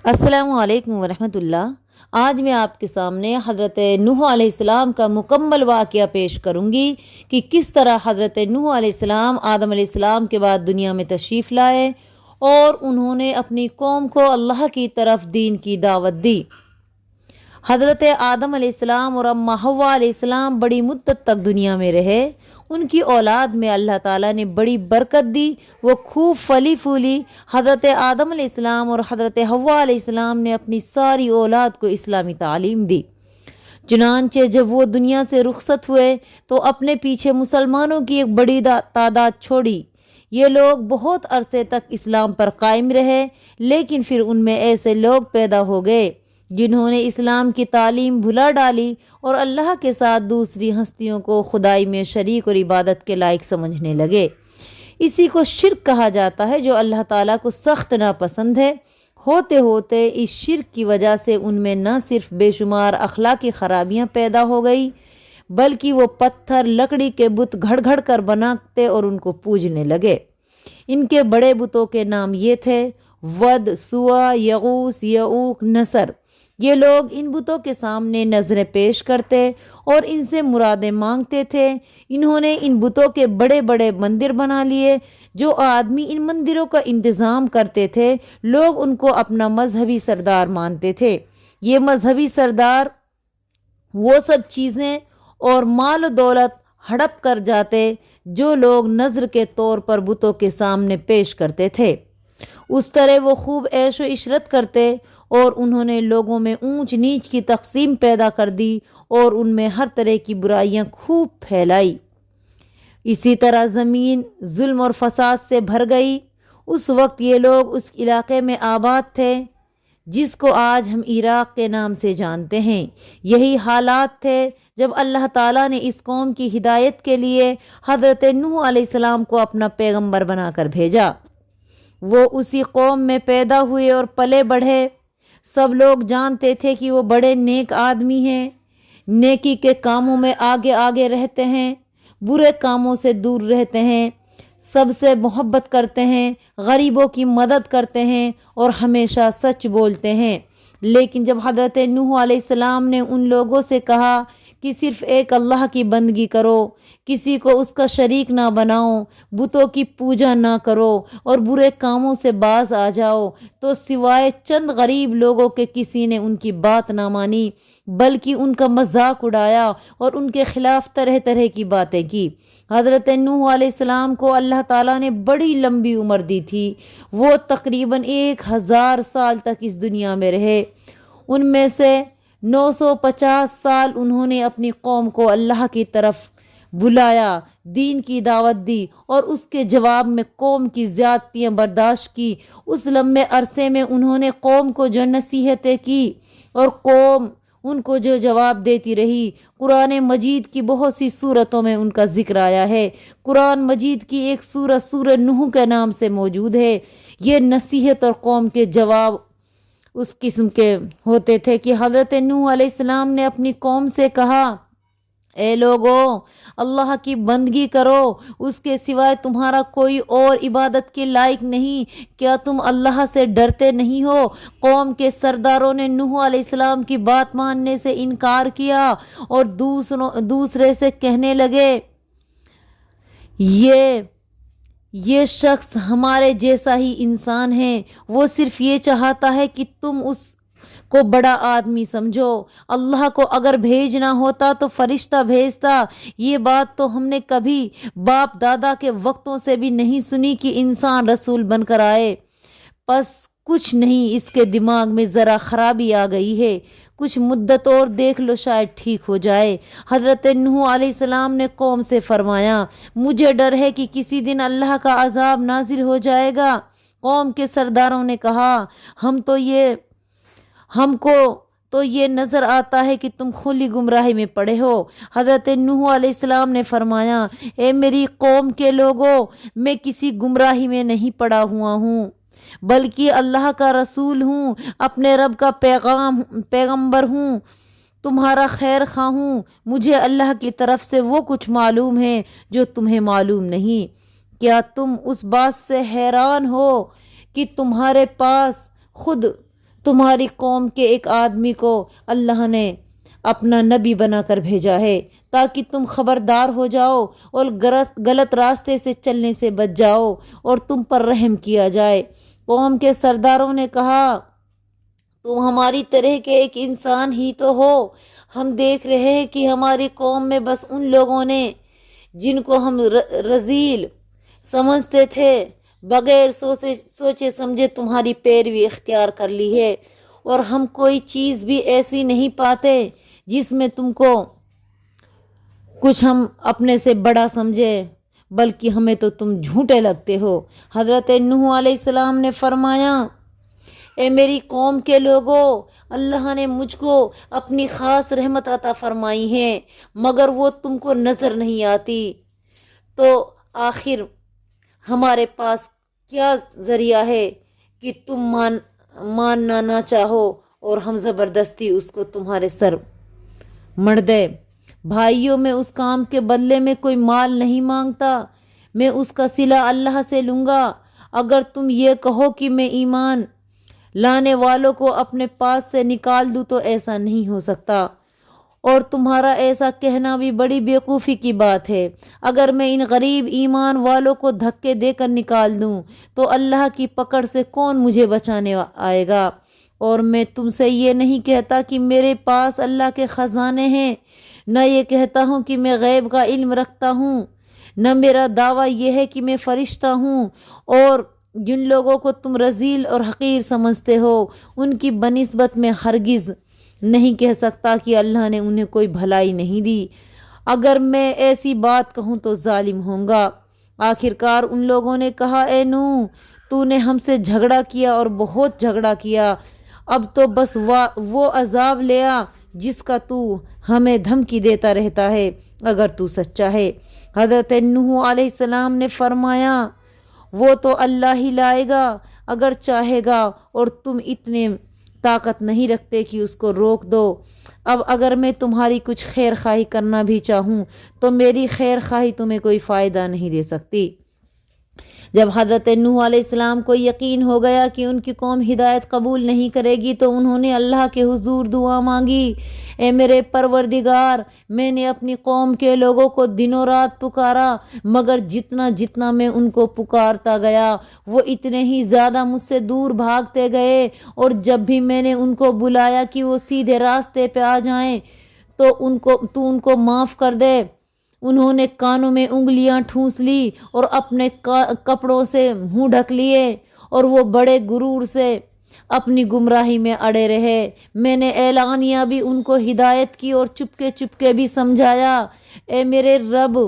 السلام علیکم ورحمۃ اللہ۔ آج میں آپ کے سامنے حضرت نوح علیہ السلام کا مکمل واقعہ پیش کروں گی کہ کس طرح حضرت نوح علیہ السلام آدم علیہ السلام کے بعد دنیا میں تشریف لائے اور انہوں نے اپنی قوم کو اللہ کی طرف دین کی دعوت دی۔ حضرت آدم علیہ السلام اور اماں حوا علیہ السلام بڑی مدت تک دنیا میں رہے۔ ان کی اولاد میں اللہ تعالیٰ نے بڑی برکت دی، وہ خوب پھلی پھولی۔ حضرت آدم علیہ السلام اور حضرت حوا علیہ السلام نے اپنی ساری اولاد کو اسلامی تعلیم دی۔ چنانچہ جب وہ دنیا سے رخصت ہوئے تو اپنے پیچھے مسلمانوں کی ایک بڑی تعداد چھوڑی۔ یہ لوگ بہت عرصے تک اسلام پر قائم رہے، لیکن پھر ان میں ایسے لوگ پیدا ہو گئے جنہوں نے اسلام کی تعلیم بھلا ڈالی اور اللہ کے ساتھ دوسری ہستیوں کو خدائی میں شریک اور عبادت کے لائق سمجھنے لگے۔ اسی کو شرک کہا جاتا ہے، جو اللہ تعالیٰ کو سخت ناپسند ہے۔ ہوتے ہوتے اس شرک کی وجہ سے ان میں نہ صرف بے شمار اخلاقی خرابیاں پیدا ہو گئی، بلکہ وہ پتھر لکڑی کے بت گھڑ گھڑ کر بناتے اور ان کو پوجنے لگے۔ ان کے بڑے بتوں کے نام یہ تھے: ود، سوا، یغوث، یعوق، نصر۔ یہ لوگ ان بتوں کے سامنے نظریں پیش کرتے اور ان سے مرادیں مانگتے تھے۔ انہوں نے ان بتوں کے بڑے بڑے مندر بنا لیے۔ جو آدمی ان مندروں کا انتظام کرتے تھے، لوگ ان کو اپنا مذہبی سردار مانتے تھے۔ یہ مذہبی سردار وہ سب چیزیں اور مال و دولت ہڑپ کر جاتے جو لوگ نذر کے طور پر بتوں کے سامنے پیش کرتے تھے۔ اس طرح وہ خوب عیش و عشرت کرتے اور انہوں نے لوگوں میں اونچ نیچ کی تقسیم پیدا کر دی اور ان میں ہر طرح کی برائیاں خوب پھیلائی۔ اسی طرح زمین ظلم اور فساد سے بھر گئی۔ اس وقت یہ لوگ اس علاقے میں آباد تھے جس کو آج ہم عراق کے نام سے جانتے ہیں۔ یہی حالات تھے جب اللہ تعالیٰ نے اس قوم کی ہدایت کے لیے حضرت نوح علیہ السلام کو اپنا پیغمبر بنا کر بھیجا۔ وہ اسی قوم میں پیدا ہوئے اور پلے بڑھے۔ سب لوگ جانتے تھے کہ وہ بڑے نیک آدمی ہیں، نیکی کے کاموں میں آگے آگے رہتے ہیں، برے کاموں سے دور رہتے ہیں، سب سے محبت کرتے ہیں، غریبوں کی مدد کرتے ہیں اور ہمیشہ سچ بولتے ہیں۔ لیکن جب حضرت نوح علیہ السلام نے ان لوگوں سے کہا کہ صرف ایک اللہ کی بندگی کرو، کسی کو اس کا شریک نہ بناؤ، بتوں کی پوجا نہ کرو اور برے کاموں سے باز آ جاؤ، تو سوائے چند غریب لوگوں کے کسی نے ان کی بات نہ مانی، بلکہ ان کا مذاق اڑایا اور ان کے خلاف طرح طرح کی باتیں کی۔ حضرت نوح علیہ السلام کو اللہ تعالیٰ نے بڑی لمبی عمر دی تھی۔ وہ تقریباً 1000 سال تک اس دنیا میں رہے۔ ان میں سے 950 سال انہوں نے اپنی قوم کو اللہ کی طرف بلایا، دین کی دعوت دی اور اس کے جواب میں قوم کی زیادتیاں برداشت کی۔ اس لمبے عرصے میں انہوں نے قوم کو جو نصیحتیں کی اور قوم ان کو جو جواب دیتی رہی، قرآن مجید کی بہت سی صورتوں میں ان کا ذکر آیا ہے۔ قرآن مجید کی ایک سورہ نوح کے نام سے موجود ہے۔ یہ نصیحت اور قوم کے جواب اس قسم کے ہوتے تھے کہ حضرت نوح علیہ السلام نے اپنی قوم سے کہا: اے لوگو، اللہ کی بندگی کرو، اس کے سوائے تمہارا کوئی اور عبادت کے لائق نہیں۔ کیا تم اللہ سے ڈرتے نہیں ہو؟ قوم کے سرداروں نے نوح علیہ السلام کی بات ماننے سے انکار کیا اور دوسرے سے کہنے لگے: یہ شخص ہمارے جیسا ہی انسان ہے، وہ صرف یہ چاہتا ہے کہ تم اس کو بڑا آدمی سمجھو۔ اللہ کو اگر بھیجنا ہوتا تو فرشتہ بھیجتا۔ یہ بات تو ہم نے کبھی باپ دادا کے وقتوں سے بھی نہیں سنی کہ انسان رسول بن کر آئے۔ پس کچھ نہیں، اس کے دماغ میں ذرا خرابی آ گئی ہے، کچھ مدت اور دیکھ لو، شاید ٹھیک ہو جائے۔ حضرت نوح علیہ السلام نے قوم سے فرمایا: مجھے ڈر ہے کہ کسی دن اللہ کا عذاب نازل ہو جائے گا۔ قوم کے سرداروں نے کہا: ہم کو تو یہ نظر آتا ہے کہ تم کھلی گمراہی میں پڑے ہو۔ حضرت نوح علیہ السلام نے فرمایا: اے میری قوم کے لوگوں، میں کسی گمراہی میں نہیں پڑا ہوا ہوں، بلکہ اللہ کا رسول ہوں، اپنے رب کا پیغمبر ہوں، تمہارا خیر خواہ ہوں۔ مجھے اللہ کی طرف سے وہ کچھ معلوم ہے جو تمہیں معلوم نہیں۔ کیا تم اس بات سے حیران ہو کہ تمہارے پاس خود تمہاری قوم کے ایک آدمی کو اللہ نے اپنا نبی بنا کر بھیجا ہے تاکہ تم خبردار ہو جاؤ اور غلط راستے سے چلنے سے بچ جاؤ اور تم پر رحم کیا جائے۔ قوم کے سرداروں نے کہا تم ہماری طرح کے ایک انسان ہی تو ہو، ہم دیکھ رہے ہیں کہ ہماری قوم میں بس ان لوگوں نے جن کو ہم رذیل سمجھتے تھے بغیر سوچے سمجھے تمہاری پیروی اختیار کر لی ہے، اور ہم کوئی چیز بھی ایسی نہیں پاتے جس میں تم کو کچھ ہم اپنے سے بڑا سمجھے، بلکہ ہمیں تو تم جھوٹے لگتے ہو۔ حضرت نوح علیہ السلام نے فرمایا اے میری قوم کے لوگوں، اللہ نے مجھ کو اپنی خاص رحمت عطا فرمائی ہے مگر وہ تم کو نظر نہیں آتی، تو آخر ہمارے پاس کیا ذریعہ ہے کہ تم ماننا نہ چاہو اور ہم زبردستی اس کو تمہارے سر مڑ دے۔ بھائیوں، میں اس کام کے بدلے میں کوئی مال نہیں مانگتا، میں اس کا صلہ اللہ سے لوں گا۔ اگر تم یہ کہو کہ میں ایمان لانے والوں کو اپنے پاس سے نکال دوں تو ایسا نہیں ہو سکتا، اور تمہارا ایسا کہنا بھی بڑی بیوقوفی کی بات ہے۔ اگر میں ان غریب ایمان والوں کو دھکے دے کر نکال دوں تو اللہ کی پکڑ سے کون مجھے بچانے آئے گا؟ اور میں تم سے یہ نہیں کہتا کہ میرے پاس اللہ کے خزانے ہیں، نہ یہ کہتا ہوں کہ میں غیب کا علم رکھتا ہوں، نہ میرا دعویٰ یہ ہے کہ میں فرشتہ ہوں، اور جن لوگوں کو تم رذیل اور حقیر سمجھتے ہو ان کی بنسبت میں ہرگز نہیں کہہ سکتا کہ اللہ نے انہیں کوئی بھلائی نہیں دی۔ اگر میں ایسی بات کہوں تو ظالم ہوں گا۔ آخرکار ان لوگوں نے کہا اے نوح، تو نے ہم سے جھگڑا کیا اور بہت جھگڑا کیا، اب تو بس وہ عذاب لیا جس کا تو ہمیں دھمکی دیتا رہتا ہے اگر تو سچا ہے۔ حضرت نوح علیہ السلام نے فرمایا وہ تو اللہ ہی لائے گا اگر چاہے گا، اور تم اتنے طاقت نہیں رکھتے کہ اس کو روک دو۔ اب اگر میں تمہاری کچھ خیر خواہی کرنا بھی چاہوں تو میری خیر خواہی تمہیں کوئی فائدہ نہیں دے سکتی۔ جب حضرت نوح علیہ السلام کو یقین ہو گیا کہ ان کی قوم ہدایت قبول نہیں کرے گی تو انہوں نے اللہ کے حضور دعا مانگی، اے میرے پروردگار، میں نے اپنی قوم کے لوگوں کو دنوں رات پکارا، مگر جتنا جتنا میں ان کو پکارتا گیا وہ اتنے ہی زیادہ مجھ سے دور بھاگتے گئے، اور جب بھی میں نے ان کو بلایا کہ وہ سیدھے راستے پہ آ جائیں تو ان کو معاف کر دے، انہوں نے کانوں میں انگلیاں ٹھونس لی اور اپنے کپڑوں سے منہ ڈھک لیے، اور وہ بڑے غرور سے اپنی گمراہی میں اڑے رہے۔ میں نے اعلانیہ بھی ان کو ہدایت کی اور چپکے چپکے بھی سمجھایا۔ اے میرے رب،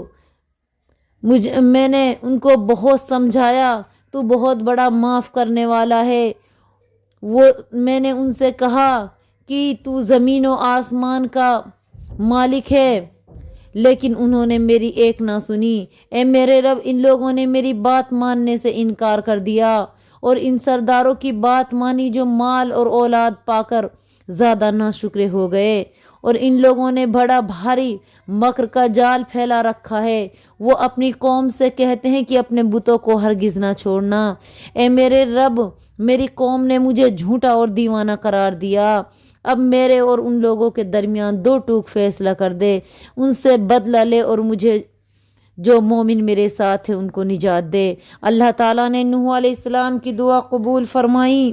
میں نے ان کو بہت سمجھایا، تو بہت بڑا معاف کرنے والا ہے۔ میں نے ان سے کہا کہ تو زمین و آسمان کا مالک ہے، لیکن انہوں نے میری ایک نہ سنی۔ اے میرے رب، ان لوگوں نے میری بات ماننے سے انکار کر دیا اور ان سرداروں کی بات مانی جو مال اور اولاد پا کر زیادہ ناشکرے ہو گئے، اور ان لوگوں نے بڑا بھاری مکر کا جال پھیلا رکھا ہے۔ وہ اپنی قوم سے کہتے ہیں کہ اپنے بتوں کو ہرگز نہ چھوڑنا۔ اے میرے رب، میری قوم نے مجھے جھوٹا اور دیوانہ قرار دیا، اب میرے اور ان لوگوں کے درمیان دو ٹوک فیصلہ کر دے، ان سے بدلہ لے اور مجھے جو مومن میرے ساتھ ہیں ان کو نجات دے۔ اللہ تعالیٰ نے نوح علیہ السلام کی دعا قبول فرمائی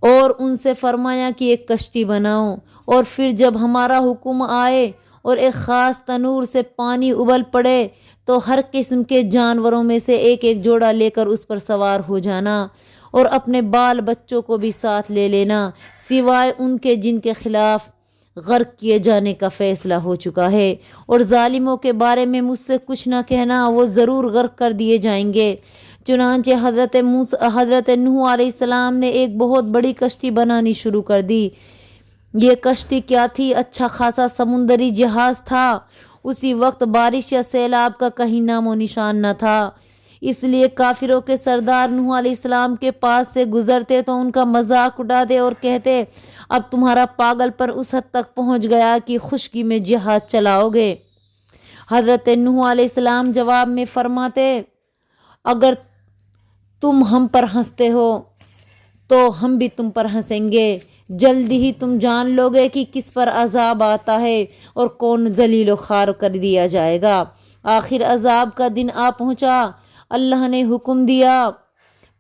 اور ان سے فرمایا کہ ایک کشتی بناؤ، اور پھر جب ہمارا حکم آئے اور ایک خاص تنور سے پانی ابل پڑے تو ہر قسم کے جانوروں میں سے ایک ایک جوڑا لے کر اس پر سوار ہو جانا، اور اپنے بال بچوں کو بھی ساتھ لے لینا، سوائے ان کے جن کے خلاف غرق کیے جانے کا فیصلہ ہو چکا ہے، اور ظالموں کے بارے میں مجھ سے کچھ نہ کہنا، وہ ضرور غرق کر دیے جائیں گے۔ چنانچہ حضرت نوح علیہ السلام نے ایک بہت بڑی کشتی بنانی شروع کر دی۔ یہ کشتی کیا تھی؟ اچھا خاصا سمندری جہاز تھا۔ اسی وقت بارش یا سیلاب کا کہیں نام و نشان نہ تھا، اس لیے کافروں کے سردار نوح علیہ السلام کے پاس سے گزرتے تو ان کا مذاق اڑاتے اور کہتے اب تمہارا پاگل پر اس حد تک پہنچ گیا کہ خشکی میں جہاز چلاؤ گے۔ حضرت نوح علیہ السلام جواب میں فرماتے اگر تم ہم پر ہنستے ہو تو ہم بھی تم پر ہنسیں گے۔ جلدی ہی تم جان لوگے کہ کس پر عذاب آتا ہے اور کون ذلیل و خوار کر دیا جائے گا۔ آخر عذاب کا دن آ پہنچا۔ اللہ نے حکم دیا،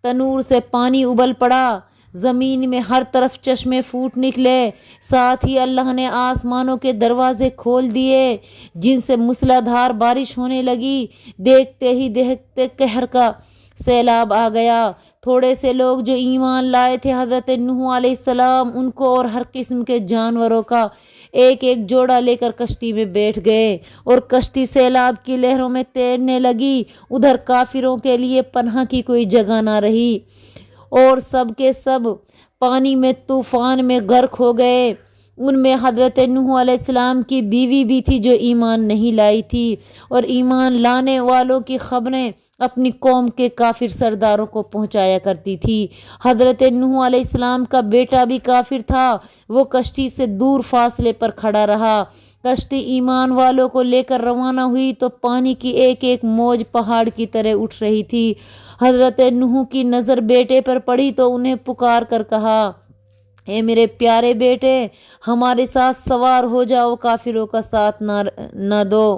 تنور سے پانی ابل پڑا، زمین میں ہر طرف چشمے پھوٹ نکلے، ساتھ ہی اللہ نے آسمانوں کے دروازے کھول دیے جن سے موسلا دھار بارش ہونے لگی۔ دیکھتے ہی دیکھتے قہر کا سیلاب آ گیا۔ تھوڑے سے لوگ جو ایمان لائے تھے حضرت نوح علیہ السلام ان کو اور ہر قسم کے جانوروں کا ایک ایک جوڑا لے کر کشتی میں بیٹھ گئے اور کشتی سیلاب کی لہروں میں تیرنے لگی۔ ادھر کافروں کے لیے پناہ کی کوئی جگہ نہ رہی اور سب کے سب پانی میں طوفان میں غرق ہو گئے۔ ان میں حضرت نوح علیہ السلام کی بیوی بھی تھی جو ایمان نہیں لائی تھی اور ایمان لانے والوں کی خبریں اپنی قوم کے کافر سرداروں کو پہنچایا کرتی تھی۔ حضرت نوح علیہ السلام کا بیٹا بھی کافر تھا۔ وہ کشتی سے دور فاصلے پر کھڑا رہا۔ کشتی ایمان والوں کو لے کر روانہ ہوئی تو پانی کی ایک ایک موج پہاڑ کی طرح اٹھ رہی تھی۔ حضرت نوح کی نظر بیٹے پر پڑی تو انہیں پکار کر کہا، اے میرے پیارے بیٹے، ہمارے ساتھ سوار ہو جاؤ، کافروں کا ساتھ نہ دو۔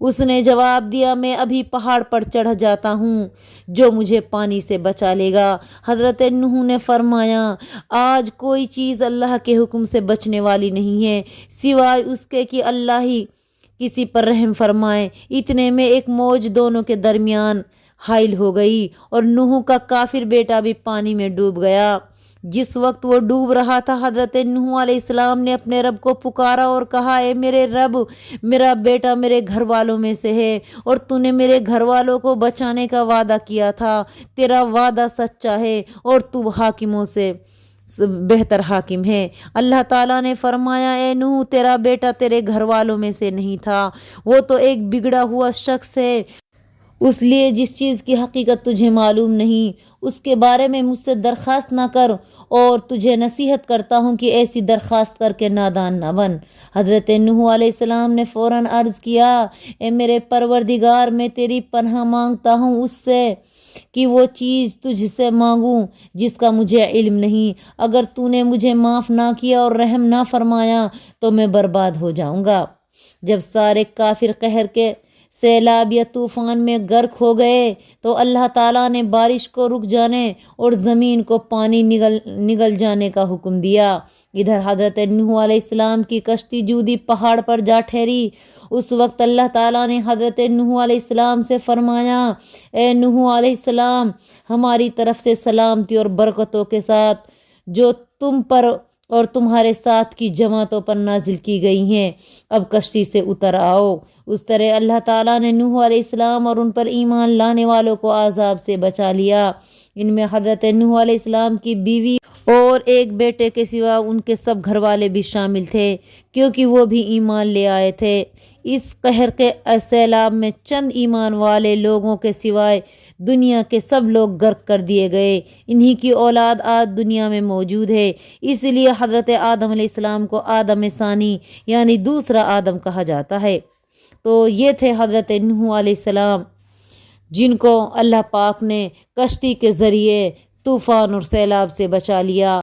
اس نے جواب دیا، میں ابھی پہاڑ پر چڑھ جاتا ہوں، جو مجھے پانی سے بچا لے گا۔ حضرت نوح نے فرمایا، آج کوئی چیز اللہ کے حکم سے بچنے والی نہیں ہے سوائے اس کے کہ اللہ ہی کسی پر رحم فرمائے۔ اتنے میں ایک موج دونوں کے درمیان حائل ہو گئی اور نوح کا کافر بیٹا بھی پانی میں ڈوب گیا۔ جس وقت وہ ڈوب رہا تھا حضرت نوح علیہ السلام نے اپنے رب کو پکارا اور کہا، اے میرے رب، میرا بیٹا میرے گھر والوں میں سے ہے اور تو نے میرے گھر والوں کو بچانے کا وعدہ کیا تھا۔ تیرا وعدہ سچا ہے اور تو حاکموں سے بہتر حاکم ہے۔ اللہ تعالیٰ نے فرمایا، اے نوح، تیرا بیٹا تیرے گھر والوں میں سے نہیں تھا، وہ تو ایک بگڑا ہوا شخص ہے۔ اس لیے جس چیز کی حقیقت تجھے معلوم نہیں اس کے بارے میں مجھ سے درخواست نہ کر، اور تجھے نصیحت کرتا ہوں کہ ایسی درخواست کر کے نادان نہ بن۔ حضرت نوح علیہ السلام نے فوراً عرض کیا، اے میرے پروردگار، میں تیری پناہ مانگتا ہوں اس سے کہ وہ چیز تجھ سے مانگوں جس کا مجھے علم نہیں۔ اگر تو نے مجھے معاف نہ کیا اور رحم نہ فرمایا تو میں برباد ہو جاؤں گا۔ جب سارے کافر قہر کے سیلاب یا طوفان میں غرق ہو گئے تو اللہ تعالیٰ نے بارش کو رک جانے اور زمین کو پانی نگل جانے کا حکم دیا۔ ادھر حضرت نوح علیہ السلام کی کشتی جودی پہاڑ پر جا ٹھہری۔ اس وقت اللہ تعالیٰ نے حضرت نوح علیہ السلام سے فرمایا، اے نوح علیہ السلام، ہماری طرف سے سلامتی اور برکتوں کے ساتھ جو تم پر اور تمہارے ساتھ کی جماعتوں پر نازل کی گئی ہیں، اب کشتی سے اتر آؤ۔ اس طرح اللہ تعالیٰ نے نوح علیہ السلام اور ان پر ایمان لانے والوں کو عذاب سے بچا لیا۔ ان میں حضرت نوح علیہ السلام کی بیوی اور ایک بیٹے کے سوا ان کے سب گھر والے بھی شامل تھے، کیونکہ وہ بھی ایمان لے آئے تھے۔ اس قہر کے سیلاب میں چند ایمان والے لوگوں کے سوائے دنیا کے سب لوگ غرق کر دیے گئے۔ انہی کی اولاد آج دنیا میں موجود ہے، اس لیے حضرت آدم علیہ السلام کو آدم ثانی یعنی دوسرا آدم کہا جاتا ہے۔ تو یہ تھے حضرت نوح علیہ السلام جن کو اللہ پاک نے کشتی کے ذریعے طوفان اور سیلاب سے بچا لیا۔